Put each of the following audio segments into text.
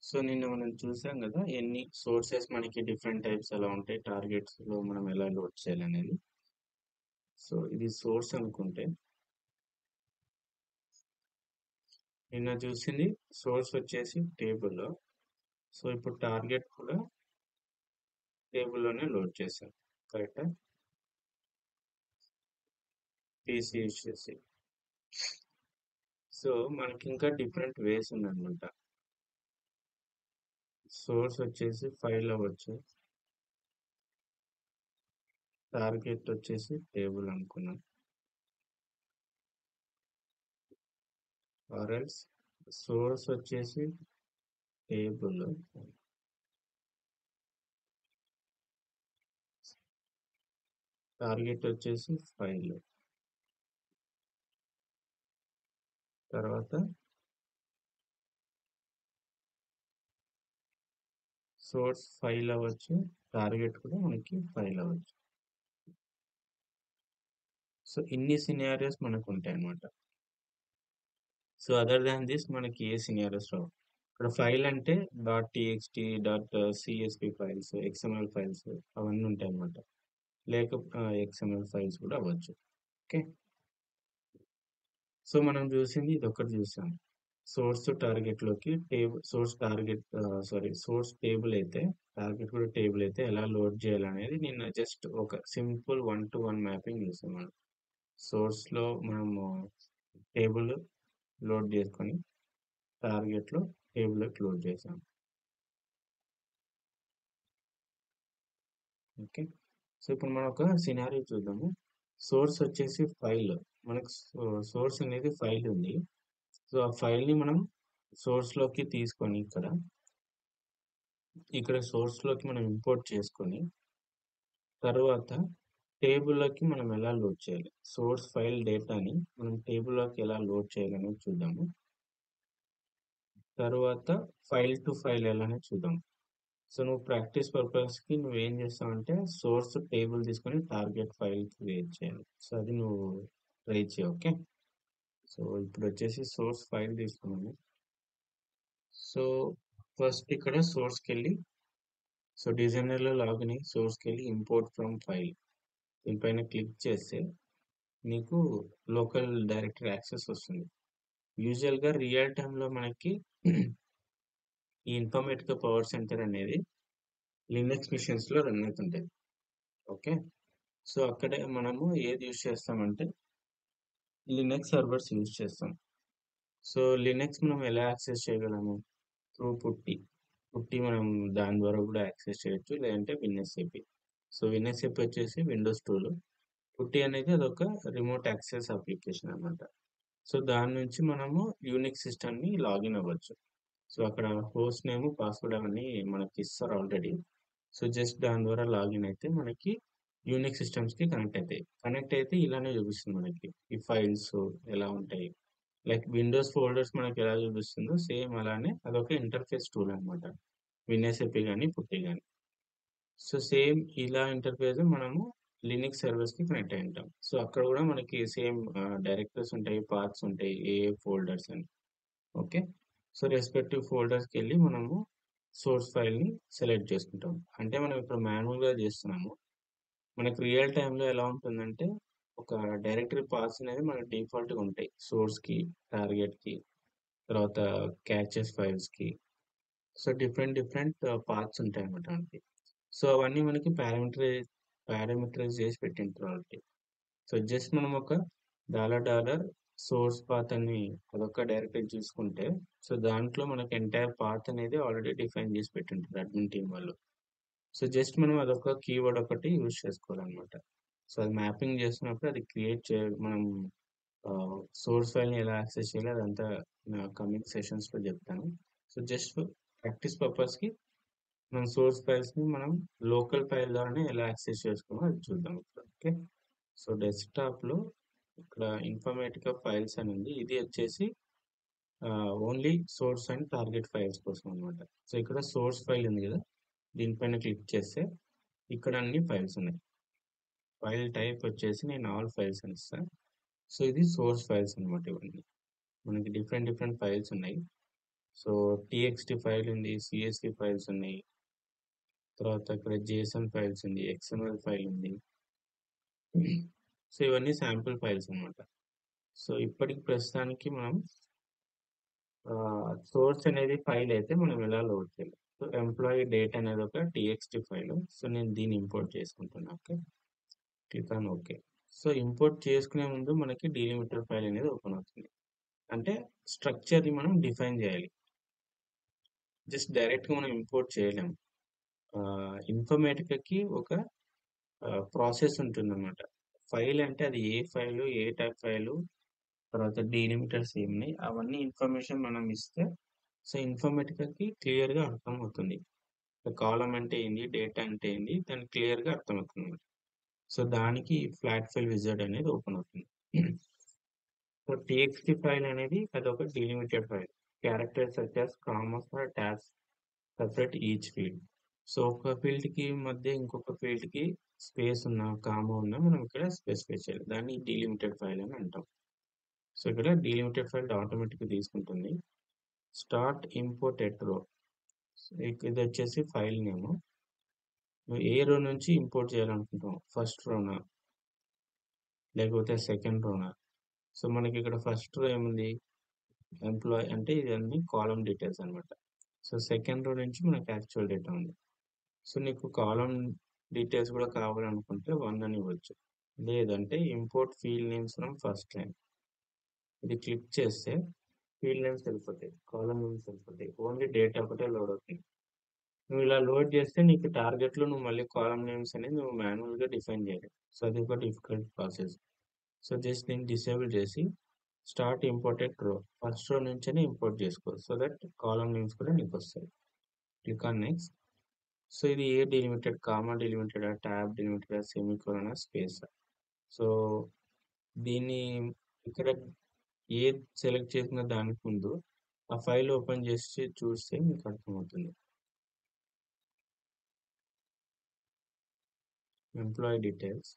So నిన్న మనం చూసాం కదా ఎన్ని సోర్సెస్ మనకి డిఫరెంట్ టైప్స్ ఎలా ఉంటాయి టార్గెట్స్ లో మనం ఎలా లోడ్ చేయాలనేది. సో ఇది సోర్స్ అనుకుంటే నిన్న చూసింది సోర్స్ వచ్చేసి టేబుల్లో. సో ఇప్పుడు టార్గెట్ కూడా టేబుల్లోనే లోడ్ చేసాం, కరెక్టా? పీసీ యూజ్ చేసి. సో మనకి ఇంకా డిఫరెంట్ వేస్ ఉందన్నమాట. సోర్స్ వచ్చేసి ఫైల్ అవ్వచ్చు, టార్గెట్ వచ్చేసి టేబుల్ అనుకున్నాం, ఆర్ఎల్స్ సోర్స్ వచ్చేసి టేబుల్, టార్గెట్ వచ్చేసి ఫైల్. తర్వాత సోర్స్ ఫైల్ అవ్వచ్చు, టార్గెట్ కూడా మనకి ఫైల్ అవ్వచ్చు. సో ఇన్ని సినారియోస్ మనకు ఉంటాయి అన్నమాట. సో అదర్ దాన్ దిస్ మనకి ఏ సినారియోస్ రావు. ఇక్కడ ఫైల్ అంటే dot TXT dot CSP files, XML files అవన్నీ ఉంటాయి అన్నమాట. లేక ఎక్స్ఎంఎల్ ఫైల్స్ కూడా అవ్వచ్చు. ఓకే, సో మనం చూసింది ఇది ఒకటి చూసాం. సోర్స్ టార్గెట్ లోకి table, source target source table అయితే టార్గెట్ కూడా టేబుల్ అయితే ఎలా లోడ్ చేయాలనేది నిన్న జస్ట్ ఒక సింపుల్ 1-to-1 మ్యాపింగ్ చూసాం మనం. సోర్స్ లో మనము టేబుల్ లోడ్ చేసుకొని టార్గెట్ లో టేబుల్ లోడ్ చేసాం. ఓకే, సో ఇప్పుడు మనం ఒక సినారియో చూద్దాము. సోర్స్ వచ్చేసి ఫైల్, మనకు సోర్స్ అనేది ఫైల్ ఉంది. సో ఆ ఫైల్ ని మనం సోర్స్ లోకి తీసుకొని ఇక్కడ సోర్స్ లోకి మనం ఇంపోర్ట్ చేసుకొని తర్వాత టేబుల్లోకి మనం ఎలా లోడ్ చేయాలి, సోర్స్ ఫైల్ డేటాని మనం టేబుల్లోకి ఎలా లోడ్ చేయాలనేది చూద్దాము. తర్వాత ఫైల్ టు ఫైల్ ఎలానే చూద్దాం. సో నువ్వు ప్రాక్టీస్ పర్పస్కి నువ్వు ఏం చేస్తావంటే సోర్స్ టేబుల్ తీసుకొని టార్గెట్ ఫైల్ క్రియేట్ చేయాలి. సో అది నువ్వు ట్రై చేయి. ఓకే, సో ఇప్పుడు వచ్చేసి సోర్స్ ఫైల్ తీసుకున్నాము. సో ఫస్ట్ ఇక్కడ సోర్స్కి వెళ్ళి, సో డిజైనర్లో లాగిన్ అయ్యి సోర్స్కి వెళ్ళి ఇంపోర్ట్ ఫ్రమ్ ఫైల్ దీనిపైన క్లిక్ చేస్తే నీకు లోకల్ డైరెక్టరీ యాక్సెస్ వస్తుంది. యూజువల్గా రియల్ టైంలో మనకి ఈ ఇన్ఫర్మేటిక్ పవర్ సెంటర్ అనేది లినక్స్ మిషన్స్లో రన్ అవుతుంటుంది. ఓకే, సో అక్కడే మనము ఏది యూజ్ చేస్తామంటే లినక్స్ సర్వర్స్ యూజ్ చేస్తాం. సో లినక్స్ మనం ఎలా యాక్సెస్ చేయగలము? త్రూ పుట్టి మనం దాని ద్వారా కూడా యాక్సెస్ చేయొచ్చు, లేదంటే విన్ఎస్ఏపి. సో విన్ఎస్ఏపి వచ్చేసి విండోస్ టూల్, పుట్టి అనేది అదొక రిమోట్ యాక్సెస్ అప్లికేషన్ అన్నమాట. సో దాని నుంచి మనము యూనిక్ సిస్టమ్ని లాగిన్ అవ్వచ్చు. సో అక్కడ హోస్ట్ నేమ్ పాస్వర్డ్ అవన్నీ మనకి ఇస్తారు ఆల్రెడీ. సో జస్ట్ దాని ద్వారా లాగిన్ అయితే మనకి యూనిక్ సిస్టమ్స్కి కనెక్ట్ అవుతాయి. కనెక్ట్ అయితే ఇలానే చూపిస్తుంది మనకి ఈ ఫైల్స్ ఎలా ఉంటాయి. లైక్ విండోస్ ఫోల్డర్స్ మనకి ఎలా చూపిస్తుందో సేమ్ అలానే అదొక ఇంటర్ఫేస్ టూల్ అనమాట, విన్ఎస్ఏపి కానీ పుట్టి కానీ. సో సేమ్ ఇలా ఇంటర్ఫేస్ మనము లినక్స్ సర్వర్స్ కి కనెక్ట్ అయి ఉంటాం. సో అక్కడ కూడా మనకి సేమ్ డైరెక్టరీస్ ఉంటాయి, పాత్స్ ఉంటాయి, ఏ ఫోల్డర్స్ అని. ఓకే, సో రెస్పెక్టివ్ ఫోల్డర్స్కి వెళ్ళి మనము సోర్స్ ఫైల్ని సెలెక్ట్ చేసుకుంటాం. అంటే మనం ఇప్పుడు మాన్యువల్గా చేస్తున్నాము. మనకి రియల్ టైంలో ఎలా ఉంటుందంటే ఒక డైరెక్టరీ పాత్స్ అనేది మనకి డిఫాల్ట్గా ఉంటాయి, సోర్స్కి, టార్గెట్కి, తర్వాత క్యాచెస్ ఫైల్స్కి. సో డిఫరెంట్ డిఫరెంట్ పాత్స్ ఉంటాయి అన్నమాట మనకి. సో అవన్నీ మనకి పారామీటరైజ్ చేసి పెట్టింటారు ఆల్రెడీ. సో జస్ట్ మనం ఒక డాలర్ సోర్స్ పాత్ అని అదొక డైరెక్టరీ చూసుకుంటే, సో దాంట్లో మనకి ఎంటైర్ పాత్ అనేది ఆల్రెడీ డిఫైన్ చేసి పెట్టింటారు అడ్మిన్ టీం వాళ్ళు. సో జస్ట్ మనం అదొక కీవర్డ్ ఒకటి యూజ్ చేసుకోవాలన్నమాట. సో అది మ్యాపింగ్ చేస్తున్నప్పుడు అది క్రియేట్ మనం సోర్స్ ఫైల్ని ఎలా యాక్సెస్ చేయాలి అదంతా కమింగ్ సెషన్స్లో చెప్తాను. సో జస్ట్ ప్రాక్టీస్ పర్పస్కి మనం సోర్స్ ఫైల్స్ని మనం లోకల్ ఫైల్ ద్వారానే ఎలా యాక్సెస్ చేసుకోవాలో అది చూద్దాం ఇప్పుడు. ఓకే, సో డెస్క్టాప్లో ఇక్కడ ఇన్ఫర్మేటికా ఫైల్స్ అని ఉంది. ఇది వచ్చేసి only source and target files కోసం అనమాట. సో ఇక్కడ సోర్స్ ఫైల్ ఉంది కదా, దీనిపైన క్లిక్ చేస్తే ఇక్కడ అన్ని ఫైల్స్ ఉన్నాయి. ఫైల్ టైప్ వచ్చేసి నేను ఆల్ ఫైల్స్ అని ఇస్తాను. సో ఇది సోర్స్ ఫైల్స్ అనమాట. ఇవన్నీ మనకి డిఫరెంట్ డిఫరెంట్ ఫైల్స్ ఉన్నాయి. సో టీఎక్స్టీ ఫైల్ ఉంది, సిఎస్వి ఫైల్స్ ఉన్నాయి, తర్వాత ఇక్కడ జేసన్ ఫైల్స్ ఉంది, ఎక్స్ఎంఎల్ ఫైల్ ఉంది. సో ఇవన్నీ శాంపుల్ ఫైల్స్ అనమాట. సో ఇప్పటికి ప్రస్తుతానికి మనం సోర్స్ అనేది ఫైల్ అయితే మనం ఎలా లోడ్ చేయాలి. సో ఎంప్లాయీ డేట్ అనేది ఒక టీఎక్స్టీ ఫైల్. సో నేను దీన్ని ఇంపోర్ట్ చేసుకుంటున్నా. Okay, click on okay. So import చేసుకునే ముందు మనకి డీలిమిటర్ ఫైల్ అనేది ఓపెన్ అవుతుంది. అంటే స్ట్రక్చర్ని మనం డిఫైన్ చేయాలి. జస్ట్ డైరెక్ట్గా మనం ఇంపోర్ట్ చేయలేము. ఇన్ఫర్మేటికాకి ఒక ప్రాసెస్ ఉంటుందన్నమాట. ఫైల్ అంటే అది ఏ ఫైలు, ఏ టైప్ ఫైలు, తర్వాత డీలిమిటర్స్ ఏమున్నాయి, అవన్నీ ఇన్ఫర్మేషన్ మనం ఇస్తే సో ఇన్ఫర్మేటికాకి క్లియర్గా అర్థమవుతుంది. కాలం అంటే ఏంది, డేటా అంటే ఏంది, దానికి క్లియర్గా అర్థమవుతుంది. సో దానికి ఫ్లాట్ ఫైల్ విజార్డ్ అనేది ఓపెన్ అవుతుంది. సో టీఎక్స్టీ ఫైల్ అనేది అదొక delimited file. Characters such as commas or tabs separate each field. So ఒక ఫీల్డ్కి మధ్య ఇంకొక ఫీల్డ్కి స్పేస్ ఉన్న, కామా ఉన్న మనం ఇక్కడ స్పెసిఫై చేయాలి. దాన్ని డీలిమిటెడ్ ఫైల్ అని అంటాం. సో ఇక్కడ డీలిమిటెడ్ ఫైల్ ఆటోమేటిక్గా తీసుకుంటుంది. స్టార్ట్ ఇంపోర్ట్ ఎట్ రో, ఇది వచ్చేసి ఫైల్ నేమ్. నువ్వు ఏ రో నుంచి ఇంపోర్ట్ చేయాలనుకుంటాం, ఫస్ట్ రోనా లేకపోతే సెకండ్ రోనా. సో మనకి ఇక్కడ ఫస్ట్ రో ఏముంది, ఎంప్లాయ్ అంటే ఇవన్నీ కాలం డీటెయిల్స్ అనమాట. సో సెకండ్ రో నుంచి మనకి యాక్చువల్ డేటా ఉంది. సో నీకు కాలం డీటెయిల్స్ కూడా కావాలనుకుంటే 1 అని ఇవ్వచ్చు. లేదంటే import field names from first line, ఇది క్లిక్ చేస్తే ఫీల్డ్ నేమ్స్ వెళ్ళిపోతాయి, కాలం నేమ్స్ వెళ్ళిపోతాయి, ఓన్లీ డేటా ఒకటే లోడ్ అవుతుంది. నువ్వు ఇలా లోడ్ చేస్తే నీకు టార్గెట్లో నువ్వు మళ్ళీ కాలం నేమ్స్ అనేది నువ్వు మాన్యువల్గా డిఫైన్ చేయాలి. సో అది ఒక డిఫికల్ట్ ప్రాసెస్. సో జస్ట్ నేను డిసేబుల్ చేసి స్టార్ట్ ఇంపోర్టెడ్ రో, ఫస్ట్ రో నుంచే ఇంపోర్ట్ చేసుకో, సో దట్ కాలం నేమ్స్ కూడా నీకు వస్తాయి. Click on next. సో ఇది ఏ delimited, comma delimited, tab delimited, semicolon, space. So దీన్ని ఇక్కడ ఏ సెలెక్ట్ చేసిన దానికి ముందు ఆ ఫైల్ ఓపెన్ చేసి చూస్తే మీకు అర్థమవుతుంది. Employee details.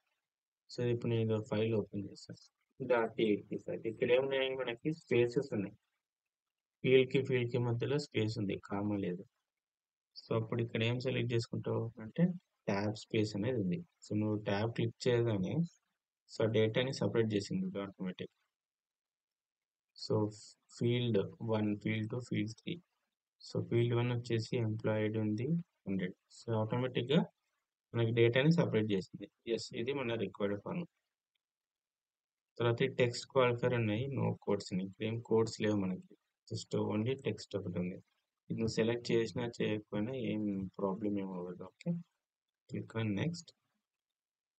సో ఇప్పుడు నేను ఫైల్ ఓపెన్ చేస్తాను. .85. ఇక్కడ ఏమున్నాయి, మనకి స్పేసెస్ ఉన్నాయి. ఫీల్డ్కి మధ్యలో స్పేస్ ఉంది, కామా లేదు. సో అప్పుడు ఇక్కడ ఏం సెలెక్ట్ చేసుకుంటావు అంటే ట్యాబ్ స్పేస్ అనేది ఉంది. సో నువ్వు ట్యాబ్ క్లిక్ చేయగానే సో డేటాని సపరేట్ చేసింది automatic. So field 1, field 2, field 3. So field 1 వచ్చేసి ఎంప్లాయిడ్ ఉంది 100. సో ఆటోమేటిక్గా మనకి డేటాని సపరేట్ చేసింది. ఎస్, ఇది మన రిక్వైర్డ్ ఫార్మ్. తర్వాత టెక్స్ట్ క్వాలిఫైర్ ఉన్నాయి, నో కోడ్స్ ఉన్నాయి. ఇక్కడ ఏం కోడ్స్ లేవు మనకి, జస్ట్ ఓన్లీ టెక్స్ట్ ఒకటి ఉంది. ఇది నువ్వు సెలెక్ట్ చేసినా చేయకపోయినా ఏం ప్రాబ్లం ఏం అవ్వదు. Okay, click on next.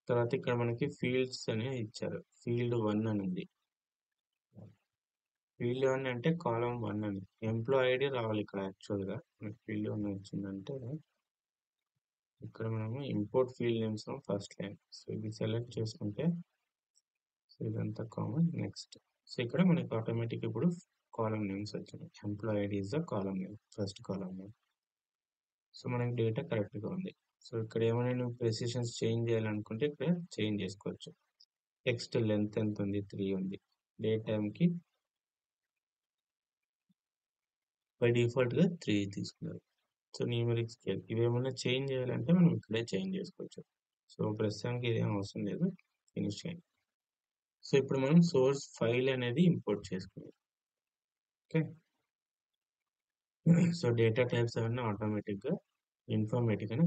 తర్వాత ఇక్కడ మనకి ఫీల్డ్స్ అని ఇచ్చారు. ఫీల్డ్ 1 అని ఉంది. ఫీల్డ్ 1 అంటే కాలం 1 అని, ఎంప్లాయీ ఐడి రావాలి ఇక్కడ. యాక్చువల్గా మనకి ఫీల్డ్ 1 వచ్చిందంటే ఇక్కడ మనము import field names first line. So ఇది సెలెక్ట్ చేసుకుంటే సో ఇదంతా కామన్. నెక్స్ట్. సో ఇక్కడ మనకి ఆటోమేటిక్ ఇప్పుడు కాలం నేమ్స్ వచ్చినాయి. Employee ID is the column name, first column name. So మనకి డేటా కరెక్ట్గా ఉంది. సో ఇక్కడ ఏమైనా నువ్వు ప్రెసిషన్స్ చేంజ్ చేయాలనుకుంటే ఇక్కడ చేంజ్ చేసుకోవచ్చు. టెక్స్ట్ లెంత్ ఎంత ఉంది, 3 ఉంది. డే టైంకి బై డిఫాల్ట్గా 3 తీసుకున్నారు. సో న్యూమరిక్ స్కేల్ ఇవేమన్నా చేంజ్ చేయాలంటే మనం ఇక్కడే చేంజ్ చేసుకోవచ్చు. సో ప్రస్తుతానికి ఇదేం అవసరం లేదు, ఫినిష్ చేయండి. సో ఇప్పుడు మనం సోర్స్ ఫైల్ అనేది ఇంపోర్ట్ చేసుకున్నాం. ఓకే, సో డేటా టైప్స్ అవన్నీ ఆటోమేటిక్గా ఇన్ఫర్మేటిక్ అని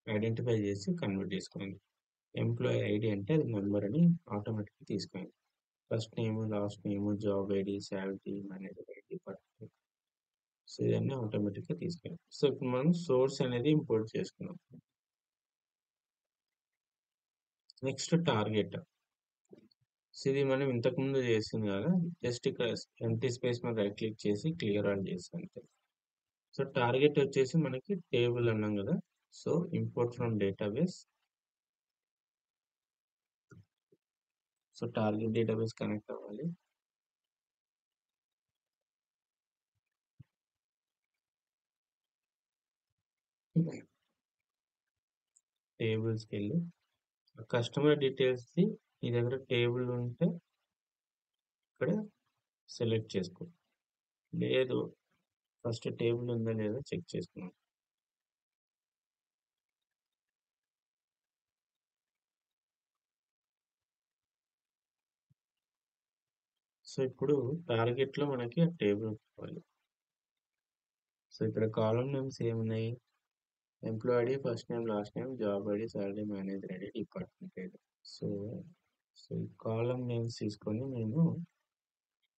ఐడెంటిఫై చేసి కన్వర్ట్ చేసుకోండి. ఎంప్లాయీ ఐడి అంటే అది నెంబర్ అని ఆటోమేటిక్గా తీసుకోండి. First name, last name, job ID, salary, manager ID, particular. So ఇవన్నీ ఆటోమేటిక్గా తీసుకోండి. సో ఇప్పుడు మనం సోర్స్ అనేది ఇంపోర్ట్ చేసుకున్నాం. Next target. సో ఇది మనం ఇంతకుముందు చేసింది కదా, జస్ట్ ఇక్కడ ఎంటీ స్పేస్ మీద రైట్ క్లిక్ చేసి క్లియర్ ఆల్ చేసి అంతే. సో టార్గెట్ వచ్చేసి మనకి టేబుల్ అన్నాం కదా, so import from database. So target database connect అవ్వాలి. టేబుల్స్కి వెళ్ళి కస్టమర్ డీటెయిల్స్ది నీ దగ్గర టేబుల్ ఉంటే ఇక్కడ సెలెక్ట్ చేసుకో. లేదు, ఫస్ట్ టేబుల్ ఉందా లేదా చెక్ చేసుకున్నాం. సో ఇప్పుడు టార్గెట్లో మనకి ఆ టేబుల్ కావాలి. సో ఇక్కడ కాలం నేమ్స్ ఏమున్నాయి? Employee ID, first name, last name, job ID, salary, manager ID, department ID. So so ఈ కాలం నేమ్స్ తీసుకొని నేను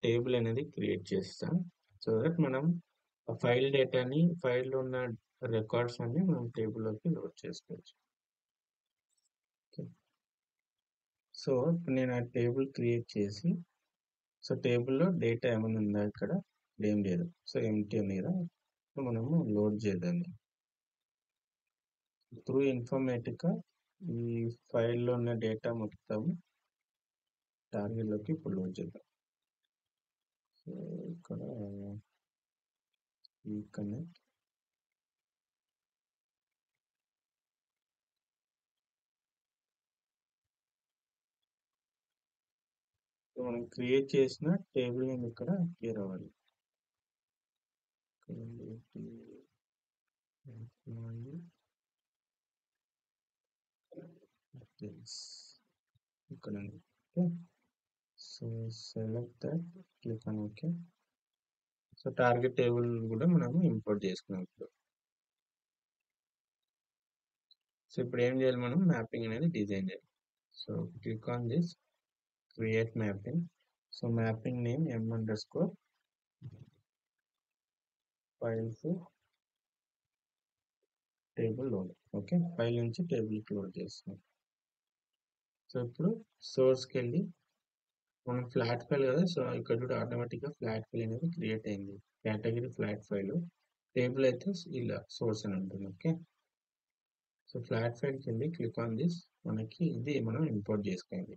టేబుల్ అనేది క్రియేట్ చేస్తాను. సో దట్ మనం ఆ ఫైల్ డేటాని, ఫైల్లో ఉన్న రికార్డ్స్ అన్ని మనం టేబుల్లోకి లోడ్ చేసుకోవచ్చు. సో ఇప్పుడు నేను ఆ టేబుల్ క్రియేట్ చేసి, సో టేబుల్లో డేటా ఏమైనా ఉందా? ఇక్కడ ఏం లేదు. సో ఎంటీ ఉంది కదా, సో మనము లోడ్ చేద్దాం. త్రూ ఇన్ఫర్మేటికా ఈ ఫైల్లో ఉన్న డేటా మొత్తం టార్గెట్లోకి ఇప్పుడు లోడ్ చేద్దాం. సో ఇక్కడ ఈ కనెక్ట్, సో మనం క్రియేట్ చేసిన టేబుల్ నేమ్ ఇక్కడ క్లియర్ అవ్వాలి. ఇక్కడ okay. So select that, click on okay. So target table కూడా మనం ఇంపోర్ట్ చేసుకున్నాం ఇప్పుడు. సో ఇప్పుడు ఏం చేయాలి? మనం మ్యాపింగ్ అనేది డిజైన్ చేయాలి. So click on this, create mapping. So mapping name m_, files table load. Okay, file నుంచి టేబుల్కి లోడ్ చేస్తున్నాం. సో ఇప్పుడు సోర్స్కి వెళ్ళి మనం ఫ్లాట్ ఫైల్ కదా, సో ఇక్కడ కూడా ఆటోమేటిక్గా ఫ్లాట్ ఫైల్ అనేది క్రియేట్ అయింది. కేటగిరీ ఫ్లాట్ ఫైల్, టేబుల్ అయితే ఇలా సోర్స్ అని ఉంటుంది. ఓకే, సో ఫ్లాట్ ఫైల్కి వెళ్ళి క్లిక్ ఆన్ దిస్, మనకి ఇది మనం ఇంపోర్ట్ చేసుకోండి.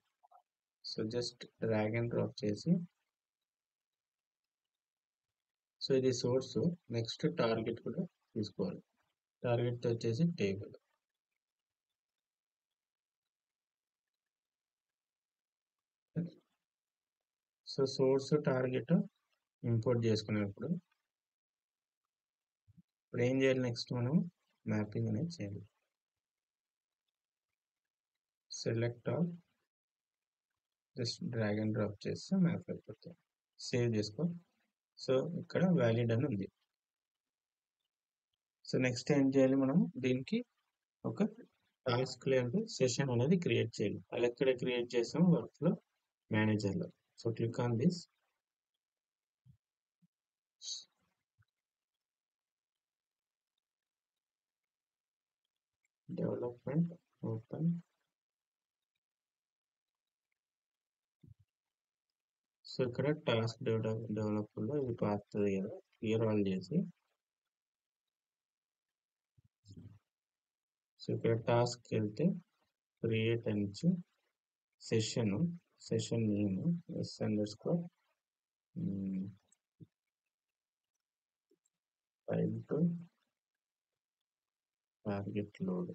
So just drag and drop చేసి, సో ఇది సోర్స్. నెక్స్ట్ టార్గెట్ కూడా తీసుకోవాలి. టార్గెట్ వచ్చేసి table. So source target import చేసుకునేప్పుడు ఇప్పుడు ఏం చేయాలి? నెక్స్ట్ మనం మ్యాపింగ్ అనేది చేయాలి. Select all, just drag and drop చేస్తే మ్యాప్ అయిపోతుంది. సేవ్ చేసుకో. సో ఇక్కడ వ్యాలిడ్ అని ఉంది. సో నెక్స్ట్ ఏం చేయాలి? మనం దీనికి ఒక టాస్క్ లేదు సెషన్ అనేది క్రియేట్ చేయాలి. అది ఎక్కడ క్రియేట్ చేసాం? వర్క్ఫ్లో మేనేజర్లో. So click on this, development, open. So ఇక్కడ టాస్క్ డెవలపర్లో ఇది పాతుంది కదా, క్లియర్ ఆల్ చేసి, సో ఇక్కడ టాస్క్ వెళ్తే క్రియేట్ అని ఇచ్చి session name s_, file to target load,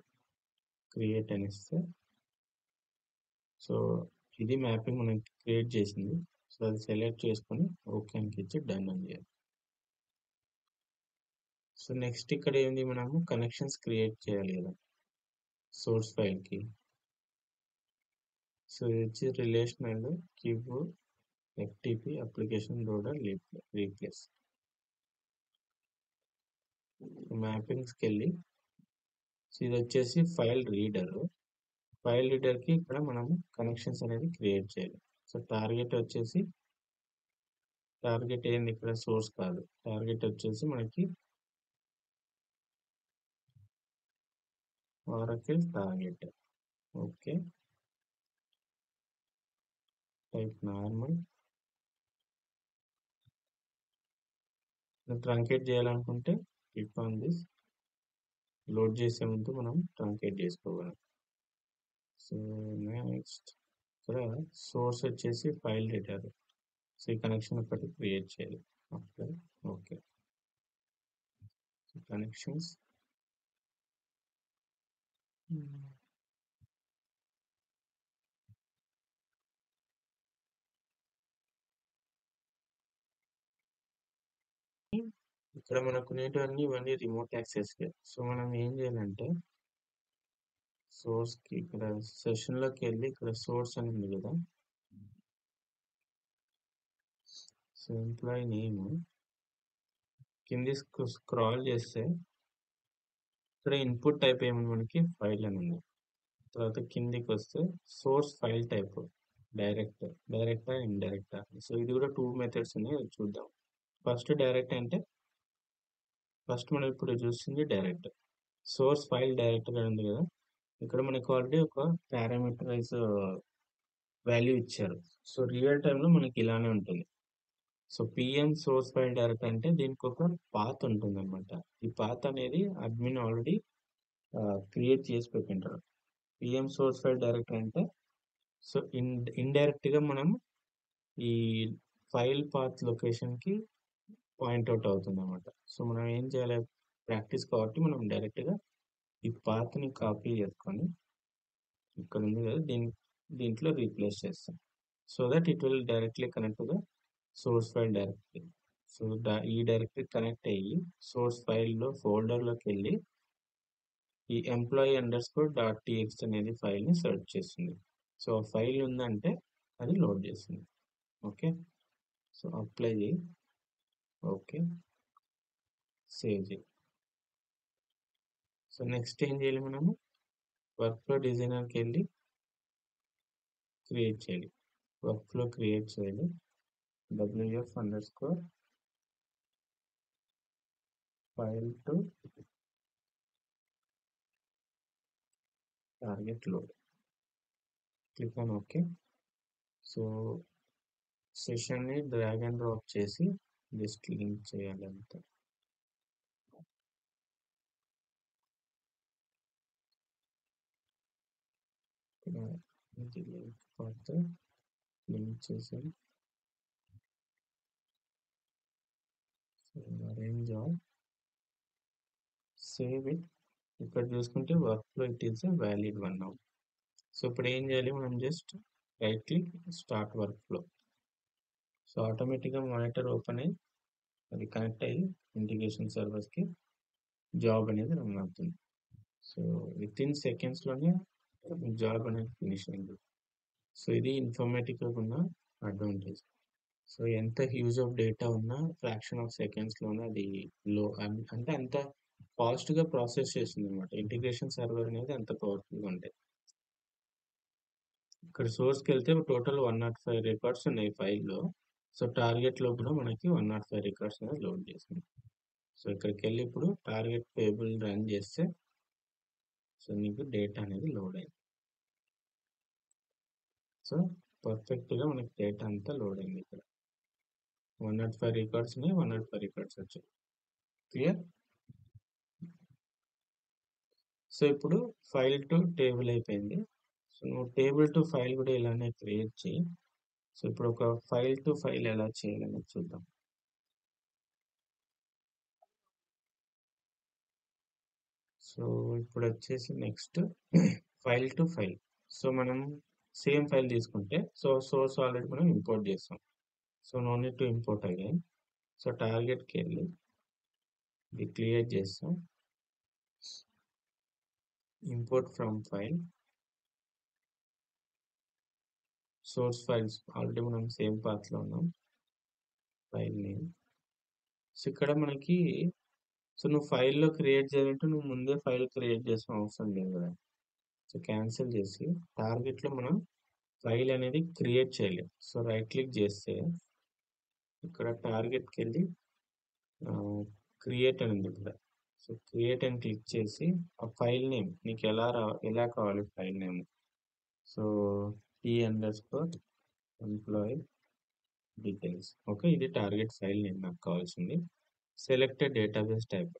create అని ఇస్తే, సో ఇది మ్యాపింగ్ మనం క్రియేట్ చేసింది. సో అది సెలెక్ట్ చేసుకొని ఓకే అని ఇచ్చి డన్ అని చేయాలి. సో నెక్స్ట్ ఇక్కడ ఏంది? మనము కనెక్షన్స్ క్రియేట్ చేయాలి కదా సోర్స్ ఫైల్కి. సో ఇది వచ్చి రిలేషనల్ కివ్ ఎఫ్టిపి అప్లికేషన్ లోడర్ రీప్లేస్. మ్యాపింగ్స్కి వెళ్ళి, సో ఇది వచ్చేసి ఫైల్ రీడర్. ఫైల్ రీడర్కి ఇక్కడ మనము కనెక్షన్స్ అనేది క్రియేట్ చేయాలి. సో టార్గెట్ వచ్చేసి, టార్గెట్ ఏంది ఇక్కడ? సోర్స్ కాదు, టార్గెట్ వచ్చేసి మనకి Oracle target. Okay, type normal. Truncate చేయాలనుకుంటే క్లిక్ ఆన్ దిస్, లోడ్ చేసే ముందు మనం ట్రంకేట్ చేసుకోవాలి. సో నెక్స్ట్ ఇక్కడ సోర్స్ వచ్చేసి ఫైల్ రీడర్. సో ఈ కనెక్షన్ ఒకటి క్రియేట్ చేయాలి. ఓకే, కనెక్షన్స్ ఇక్కడ మనకు ఉండేటివన్నీ ఇవన్నీ రిమోట్ యాక్సెస్. సో మనం ఏం చేయాలంటే సోర్స్కి ఇక్కడ సెషన్లోకి వెళ్ళి ఇక్కడ సోర్స్ అని ఉంది కదా, సో ఎంప్లాయీ నేమ్ కింది స్క్రాల్ చేస్తే ఇక్కడ ఇన్పుట్ టైప్ ఏమని మనకి ఫైల్ అని ఉంది. తర్వాత కిందికి వస్తే సోర్స్ ఫైల్ టైప్ డైరెక్టా ఇండైరెక్టా. సో ఇది కూడా 2 మెథడ్స్ ఉన్నాయి, అది చూద్దాం. ఫస్ట్ డైరెక్ట్ అంటే ఫస్ట్ మనం ఇప్పుడు చూస్తుంది డైరెక్ట్. సోర్స్ ఫైల్ డైరెక్ట్ గా ఉంది కదా, ఇక్కడ మనకు ఆల్రెడీ ఒక పారామీటరైజ్ వాల్యూ ఇచ్చారు. సో రియల్ టైంలో మనకి ఇలానే ఉంటుంది. So PM source file direct అంటే దీనికి ఒక పాత్ ఉంటుంది అనమాట. ఈ పాత్ అనేది అడ్మిన్ ఆల్రెడీ క్రియేట్ చేసి పెట్టింటారు. పిఎం సోర్స్ ఫైల్ డైరెక్ట్ అంటే సో ఇండైరెక్ట్ గా మనం ఈ ఫైల్ పాత్ లొకేషన్ కి పాయింట్అవుట్ అవుతుంది అనమాట. సో మనం ఏం చేయాలి, ప్రాక్టీస్ కాబట్టి మనం డైరెక్ట్ గా ఈ పాత్ ని కాపీ చేసుకొని ఇక్కడ ఉంది కదా దీంట్లో రీప్లేస్ చేస్తాం. So that it will directly connect to the source file directory. So ఈ డైరెక్టరీ కనెక్ట్ అయ్యి సోర్స్ ఫైల్లో ఫోల్డర్లోకి వెళ్ళి ఈ employee_.txt అనేది ఫైల్ని సెర్చ్ చేస్తుంది. సో ఆ ఫైల్ ఉందంటే అది లోడ్ చేస్తుంది. ఓకే, సో అప్లై చేయి, ఓకే, సేవ్ చేయి. సో నెక్స్ట్ ఏం చేయాలి, మనము వర్క్ఫ్లో డిజైనర్కి వెళ్ళి క్రియేట్ చేయాలి. వర్క్ఫ్లో క్రియేట్ చేయాలి, wf_file to target load. Click on OK. So సెషన్ని డ్రాగ్ అండ్ డ్రాప్ చేసి జస్ట్ లింక్ చేయాలి అంతే. ఇది లింక్ పాత్ లింక్ చేసి అరేంజ్ ఆల్, సేవ్ ఇట్. ఇక్కడ చూసుకుంటే workflow it is valid one now. So ఇప్పుడు ఏం చేయాలి, మనం just right click start workflow. So ఆటోమేటిక్గా మానిటర్ ఓపెన్ అయ్యి అది కనెక్ట్ అయ్యి ఇంటిగ్రేషన్ సర్వర్స్కి జాబ్ అనేది రన్ అవుతుంది. సో విత్ ఇన్ సెకండ్స్లోనే జాబ్ అనేది ఫినిష్ అయింది. సో ఇది ఇన్ఫర్మేటిక్గా ఉన్న అడ్వాంటేజ్. సో ఎంత హ్యూజ్ ఆఫ్ డేటా ఉన్నా ఫ్రాక్షన్ ఆఫ్ సెకండ్స్లోనే అది లో అంటే అంత ఫాస్ట్గా ప్రాసెస్ చేస్తుంది అనమాట. ఇంటిగ్రేషన్ సర్వర్ అనేది అంత పవర్ఫుల్గా ఉంటాయి. ఇక్కడ సోర్స్కి వెళ్తే టోటల్ 105 రికార్డ్స్ ఉన్నాయి ఫైల్లో. సో టార్గెట్లో కూడా మనకి 105 రికార్డ్స్ అనేది లోడ్ చేసింది. సో ఇక్కడికి వెళ్ళి ఇప్పుడు టార్గెట్ టేబుల్ రన్ చేస్తే సో నీకు డేటా అనేది లోడ్ అయింది. సో పర్ఫెక్ట్గా మనకి డేటా అంతా లోడ్ అయింది. ఇక్కడ 105 రికార్డ్స్ ఉన్నాయి, 105 రికార్డ్స్ వచ్చాయి. క్లియర్. సో ఇప్పుడు ఫైల్ టు టేబుల్ అయిపోయింది. సో నువ్వు టేబుల్ టు ఫైల్ కూడా ఇలానే క్రియేట్ చేయి. సో ఇప్పుడు ఒక ఫైల్ టు ఫైల్ ఎలా చేయాలని చూద్దాం. సో ఇప్పుడు వచ్చేసి next file to file. So మనం సేమ్ ఫైల్ తీసుకుంటే సో సోర్స్ ఆల్రెడీ మనం ఇంపోర్ట్ చేస్తాం. So no need to import again. So టార్గెట్కి వెళ్ళి ఇది క్లియర్ చేస్తాం, import from file, source files already మనం సేమ్ పాత్లో ఉన్నాం, ఫైల్ నేమ్. సో ఇక్కడ మనకి సో నువ్వు ఫైల్లో క్రియేట్ చేయాలంటే నువ్వు ముందే ఫైల్ క్రియేట్ చేసిన అవసరం లేదు కదా. సో క్యాన్సిల్ చేసి టార్గెట్లో మనం ఫైల్ అనేది క్రియేట్ చేయాలి. సో రైట్ క్లిక్ చేస్తే ఇక్కడ టార్గెట్కి వెళ్ళి క్రియేట్ అని ఉంది ఇక్కడ. సో క్రియేట్ అని క్లిక్ చేసి ఆ ఫైల్ నేమ్ నీకు ఎలా కావాలి file name. So t_employee details. Okay, ఇది టార్గెట్ ఫైల్ నేమ్ నాకు కావాల్సింది. Selected database type.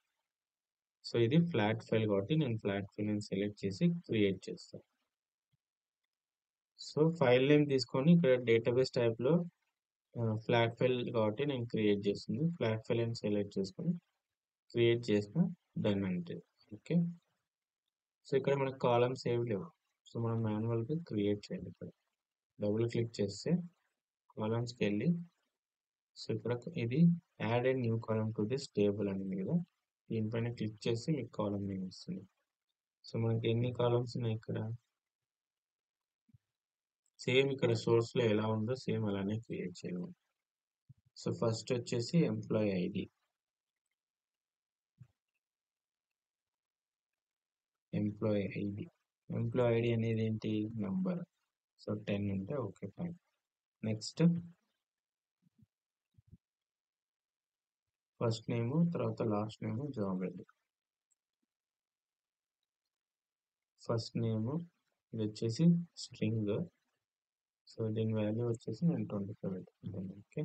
సో ఇది ఫ్లాట్ ఫైల్ కాబట్టి నేను ఫ్లాట్ ఫైల్ అని సెలెక్ట్ చేసి క్రియేట్ చేస్తాను. సో ఫైల్ నేమ్ తీసుకొని ఇక్కడ డేటాబేస్ టైప్లో ఫ్లాట్ ఫైల్ కాబట్టి నేను క్రియేట్ చేస్తుంది. ఫ్లాట్ ఫైల్ అని సెలెక్ట్ చేసుకొని క్రియేట్ చేసిన డన్ అంటే. ఓకే, సో ఇక్కడ మనకు కాలమ్స్ ఏవి లేవు. సో మనం మాన్యువల్గా క్రియేట్ చేయాలి. ఇక్కడ డబుల్ క్లిక్ చేస్తే కాలమ్స్కి వెళ్ళి సో ఇక్కడ ఇది add and new column to this table అని ఉంది కదా, దీనిపైన క్లిక్ చేసి మీకు కాలమ్ నేమ్ వస్తుంది. సో మనకి ఎన్ని కాలమ్స్ ఉన్నాయి ఇక్కడ, సేమ్ ఇక్కడ సోర్స్ లో ఎలా ఉందో సేమ్ అలానే క్రియేట్ చేయాలి. సో ఫస్ట్ వచ్చేసి employee ID, employee ID employee ID అనేది ఏంటి, నంబర్. సో 10 ఉంటే okay fine. Next first name తర్వాత last name job ID. First name ఇది వచ్చేసి స్ట్రింగ్, సో దీని వాల్యూ వచ్చేసి నేను 25 పెట్టుకుంటాను. ఓకే.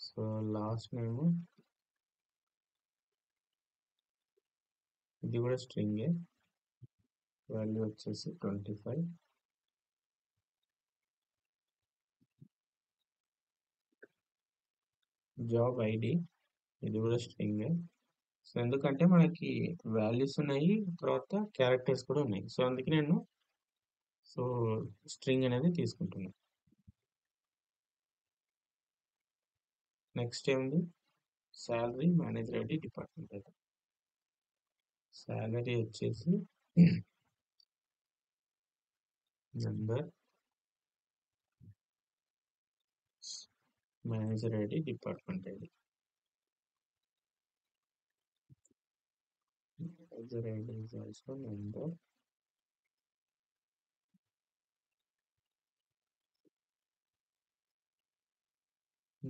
సో లాస్ట్ నేమ్ ఇది కూడా స్ట్రింగ్, వాల్యూ వచ్చేసి 25. జాబ్ ఐడి ఇది కూడా స్ట్రింగ్. సో ఎందుకంటే మనకి వాల్యూస్ ఉన్నాయి, తర్వాత క్యారెక్టర్స్ కూడా ఉన్నాయి, సో అందుకే నేను సో స్ట్రింగ్ అనేది తీసుకుంటున్నాను. నెక్స్ట్ ఏముంది, salary, manager ID, department ID. Salary వచ్చేసి number, manager ID, department ID. Manager ID is also number,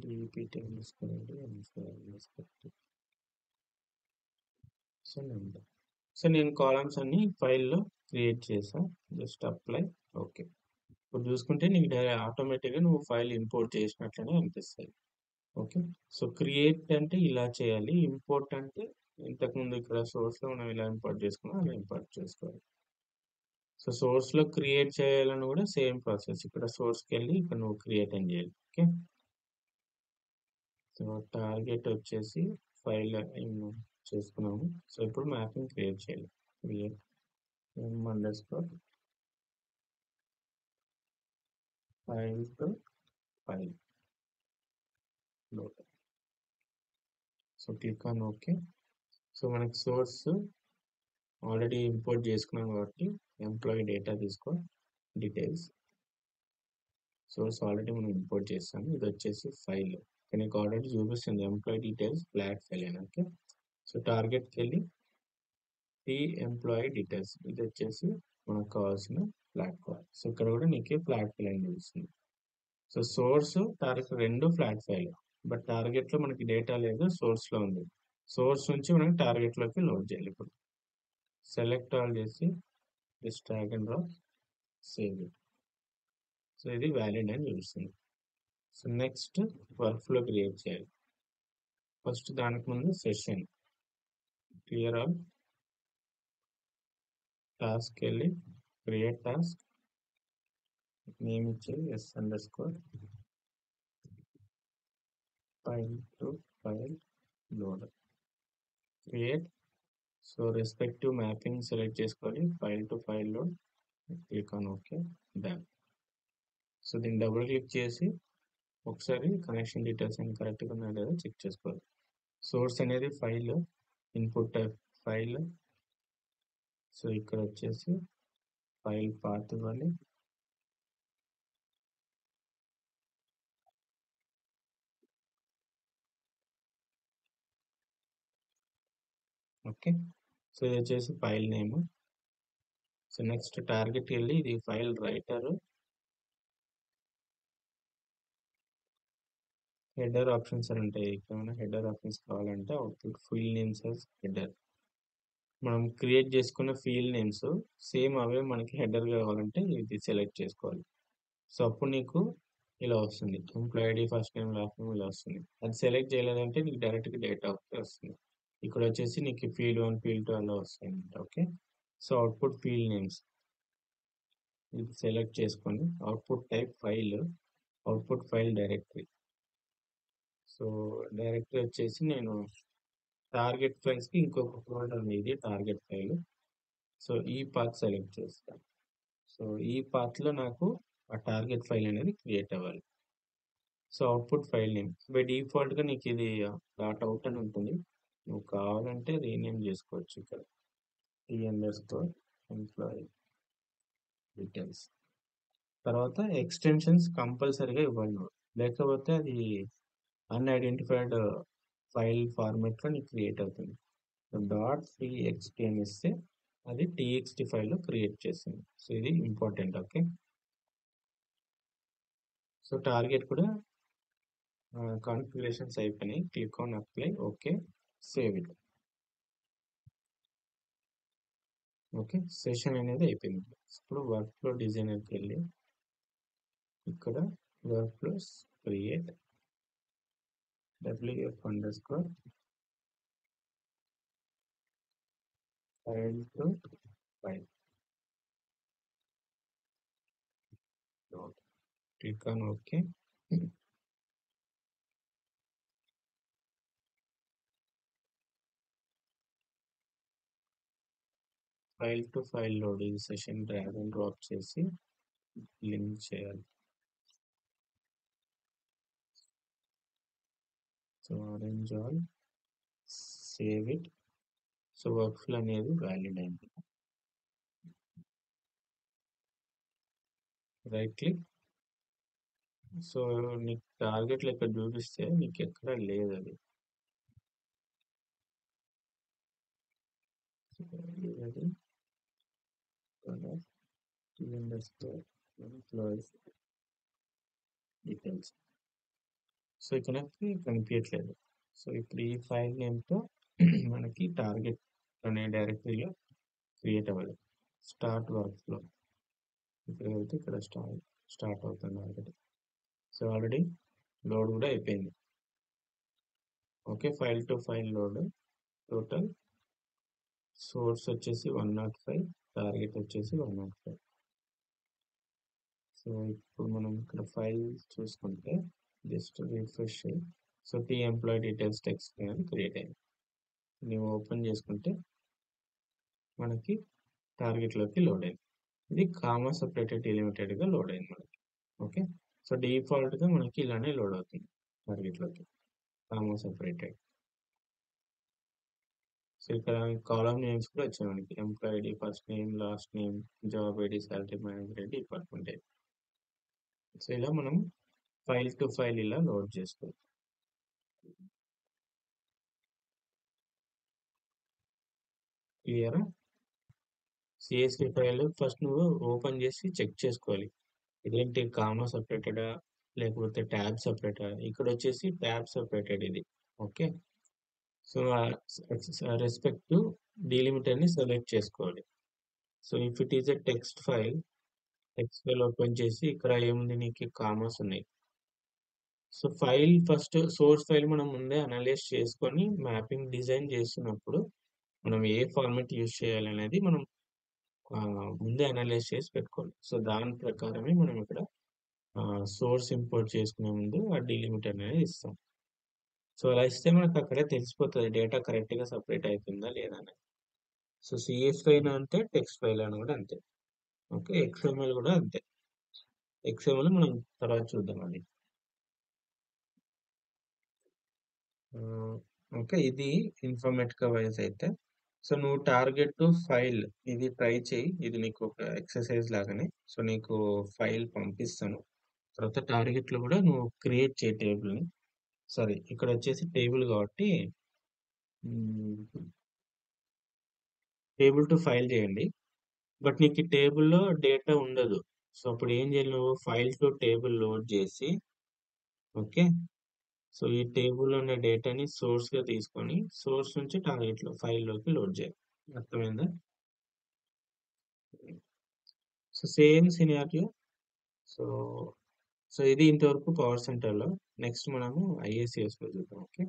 DPT underscore ID underscore so number. So నేను కాలమ్స్ అన్ని ఫైల్లో క్రియేట్ చేసా, జస్ట్ అప్లై. ఓకే. ఇప్పుడు చూసుకుంటే నీకు ఆటోమేటిక్గా నువ్వు ఫైల్ ఇంపోర్ట్ చేసినట్లనే అనిపిస్తుంది. ఓకే. సో క్రియేట్ అంటే ఇలా చేయాలి, ఇంపోర్ట్ అంటే ఇంతకుముందు ఇక్కడ సోర్స్లో మనం ఇలా ఇంపోర్ట్ చేసుకున్నాం అలా ఇంపోర్ట్ చేసుకోవాలి. సో సోర్స్లో క్రియేట్ చేయాలని కూడా సేమ్ ప్రాసెస్, ఇక్కడ సోర్స్కి వెళ్ళి ఇక్కడ నువ్వు క్రియేట్ అని చేయాలి. ఓకే. సో టార్గెట్ వచ్చేసి ఫైల్ చేసుకున్నాము. సో ఇప్పుడు మ్యాపింగ్ క్రియేట్ చేయాలి. Create m_, file to file load. So click on okay. So మనకి సోర్స్ ఆల్రెడీ ఇంపోర్ట్ చేసుకున్నాం కాబట్టి ఎంప్లాయీ డేటా తీసుకో, డీటెయిల్స్. సోర్స్ ఆల్రెడీ మనం ఇంపోర్ట్ చేస్తాము, ఇది వచ్చేసి ఫైల్. నీకు ఆల్రెడీ చూపిస్తుంది ఎంప్లాయీ డీటెయిల్స్ ఫ్లాట్ ఫైల్ అని. ఓకే. సో టార్గెట్కి వెళ్ళి ఈ ఎంప్లాయీ డీటెయిల్స్ ఇది వచ్చేసి మనకు కావాల్సిన ఫ్లాట్ ఫైల్. సో ఇక్కడ కూడా నీకు ఫ్లాట్ ఫైల్ అని చూపిస్తుంది. సో సోర్స్ టార్గెట్ రెండు ఫ్లాట్ ఫైల్, బట్ టార్గెట్ లో మనకి డేటా లేదు, సోర్స్ లో ఉంది. సోర్స్ నుంచి మనం టార్గెట్ లోకి లోడ్ చేయాలి. ఇప్పుడు సెలెక్ట్ ఆల్ చేసి just drag and drop, save it. So ఇది వ్యాలిడ్ అని చూపిస్తుంది. So next workflow create చేయాలి. ఫస్ట్ దానికి ముందు సెషన్ క్లియర్ ఆల్, టాస్క్ వెళ్ళి క్రియేట్ టాస్క్, నేమ్ ఇచ్చేది s_, file to file load, create. So respective mapping select చేసుకోవాలి, file to file load, click on okay, done. So దీన్ని double click చేసి ఒకసారి connection details అన్ని కరెక్ట్గా ఉన్నాయో లేదో చెక్ చేసుకోవాలి. సోర్స్ అనేది file, input type file. So ఇక్కడ వచ్చేసి ఫైల్ పాత్ ఇవ్వాలి. ఓకే. సో ఇది వచ్చేసి file name. So next target వెళ్ళి ఇది ఫైల్ రైటర్, హెడర్ ఆప్షన్స్ అని ఉంటాయి. ఇక్కడ హెడర్ ఆప్షన్స్ కావాలంటే output field names as header. మనం క్రియేట్ చేసుకున్న ఫీల్డ్ నేమ్స్ సేమ్ అవే మనకి హెడర్ కావాలంటే ఇది సెలెక్ట్ చేసుకోవాలి. సో అప్పుడు నీకు ఇలా వస్తుంది, employee ID first name last name ఇలా వస్తుంది. అది సెలెక్ట్ చేయలేదంటే నీకు డైరెక్ట్గా డేటా ఒకటే వస్తుంది. ఇక్కడ వచ్చేసి నీకు ఫీల్డ్ 1 ఫీల్డ్ 2 అలా వస్తాయి అన్నమాట. Okay. So output field names ఇది సెలెక్ట్ చేసుకొని output type file, output file directory. So directory వచ్చేసి నేను టార్గెట్ ఫైల్స్కి ఇంకొక ఫోల్డర్ ఉంది, ఇది టార్గెట్ ఫైల్. సో ఈ పాత్ సెలెక్ట్ చేస్తాను. సో ఈ పాత్లో నాకు ఆ టార్గెట్ ఫైల్ అనేది క్రియేట్ అవ్వాలి. So output file name by డిఫాల్ట్గా నీకు ఇది డాట్ అవుట్ అని ఉంటుంది. నువ్వు కావాలంటే రీనేమ్ చేసుకోవచ్చు ఇక్కడ t_employee డీటెయిల్స్. తర్వాత ఎక్స్టెన్షన్స్ కంపల్సరీగా ఇవ్వాలి నువ్వు, లేకపోతే అది అన్ఐడెంటిఫైడ్ ఫైల్ ఫార్మాట్లో నీకు క్రియేట్ అవుతుంది. డాట్ txt అని ఇస్తే అది txt ఫైల్లో క్రియేట్ చేస్తుంది. సో ఇది ఇంపార్టెంట్. ఓకే, సో టార్గెట్ కూడా కాన్ఫిగరేషన్స్ అయిపోయినాయి. Click on apply. Okay, save it. Okay, session అనేది అయిపోయింది. ఇప్పుడు వర్క్ ఫ్లో డిజైనర్కి వెళ్ళి ఇక్కడ work flows create wf underscore file to file. Click on okay. File to file loading session drag and drop చేసి link చేయాలి. So arrange all, save it. So work flow అనేది valid అయింది. Right click. So నీకు టార్గెట్లు ఇక్కడ చూపిస్తే నీకు ఎక్కడ లేదు అది. అది ఎంప్లాయీస్ డీటెయిల్స్. సో ఇక్కడ కనిపించట్లేదు. సో ఇప్పుడు ఈ ఫైల్ నేమ్తో మనకి టార్గెట్ అనే డైరెక్టరీలో క్రియేట్ అవ్వాలి. స్టార్ట్ వర్క్ ఫ్లో ఇక్కడ వెళ్తే ఇక్కడ స్టార్ట్ అవుతుంది ఆల్రెడీ. సో ఆల్రెడీ లోడ్ కూడా అయిపోయింది. Okay, file to file load. Total source వచ్చేసి 105, టార్గెట్ వచ్చేసి 105. సో ఇప్పుడు మనం ఇక్కడ ఫైల్ చూసుకుంటే just refresh. So employee details text file create అయింది. ನೀವು ఓపెన్ చేసుకుంటే మనకి టార్గెట్లోకి లోడ్ అయింది. ఇది కామా సపరేటెడ్ డిలిమిటెడ్గా లోడ్ అయింది మనకి. ఓకే, సో డిఫాల్ట్గా మనకి ఇలానే లోడ్ అవుతుంది టార్గెట్లోకి, కామా సపరేటెడ్. సో ఇక్కడ కాలమ్ నేమ్స్ కూడా వచ్చాయి మనకి. Employee ID, first name, last name, job ID, salary, manager ID, department ID. So ఇలా మనం ఫైల్ టు ఫైల్ ఇలా లోడ్ చేసుకోవచ్చు. క్లియరా? సిఎస్వి ఫైల్ ఫస్ట్ నువ్వు ఓపెన్ చేసి చెక్ చేసుకోవాలి. ఇదేంటి కామా సపరేటెడా లేకపోతే ట్యాబ్ సపరేటా? ఇక్కడ వచ్చేసి ట్యాబ్ సపరేటెడ్ ఇది. Okay, so respect to delimiter ని సెలెక్ట్ చేసుకోవాలి. So if it is a text file open చేసి ఇక్కడ ఏముంది, నీకు కామాస్ ఉన్నాయి. So file first source file మనం ముందే అనలైజ్ చేసుకొని మ్యాపింగ్ డిజైన్ చేస్తున్నప్పుడు మనం ఏ ఫార్మాట్ యూజ్ చేయాలి అనేది మనం ముందే అనలైజ్ చేసి పెట్టుకోవాలి. సో దాని ప్రకారమే మనం ఇక్కడ సోర్స్ ఇంపోర్ట్ చేసుకునే ముందు ఆ డిలిమిటర్ అనేది ఇస్తాం. సో అలా ఇస్తే మనకు అక్కడే తెలిసిపోతుంది డేటా కరెక్ట్గా సపరేట్ అవుతుందా లేదా అనేది. సో సిఎస్ ఫైల్ అంతే, టెక్స్ట్ ఫైల్ అని కూడా అంతే. ఓకే, ఎక్స్ఎంఎల్ కూడా అంతే. ఎక్స్ఎంఎల్ మనం తర్వాత చూద్దాం అది. ఓకే, ఇది ఇన్ఫర్మేటిక్ వైజ్ అయితే. సో నువ్వు టార్గెట్ ఫైల్ ఇది ట్రై చేయి. ఇది నీకు ఒక ఎక్సర్సైజ్ లాగానే. సో నీకు ఫైల్ పంపిస్తాను. తర్వాత టార్గెట్లో కూడా నువ్వు క్రియేట్ చేయి టేబుల్ని. సారీ, ఇక్కడ వచ్చేసి టేబుల్ కాబట్టి టేబుల్ టు ఫైల్ చేయండి. బట్ నీకు ఈ టేబుల్లో డేటా ఉండదు. సో అప్పుడు ఏం చేయాలి, నువ్వు ఫైల్ టు టేబుల్ లోడ్ చేసి, ఓకే, సో ఈ టేబుల్ ఉన్న డేటాని సోర్స్గా తీసుకొని సోర్స్ నుంచి టార్గెట్లో ఫైల్లోకి లోడ్ చేయాలి. అర్థమైందా? So same scenario. So so ఇది ఇంతవరకు పవర్ సెంటర్లో. నెక్స్ట్ మనము ఐఏసిఎస్లో చూద్దాం. ఓకే.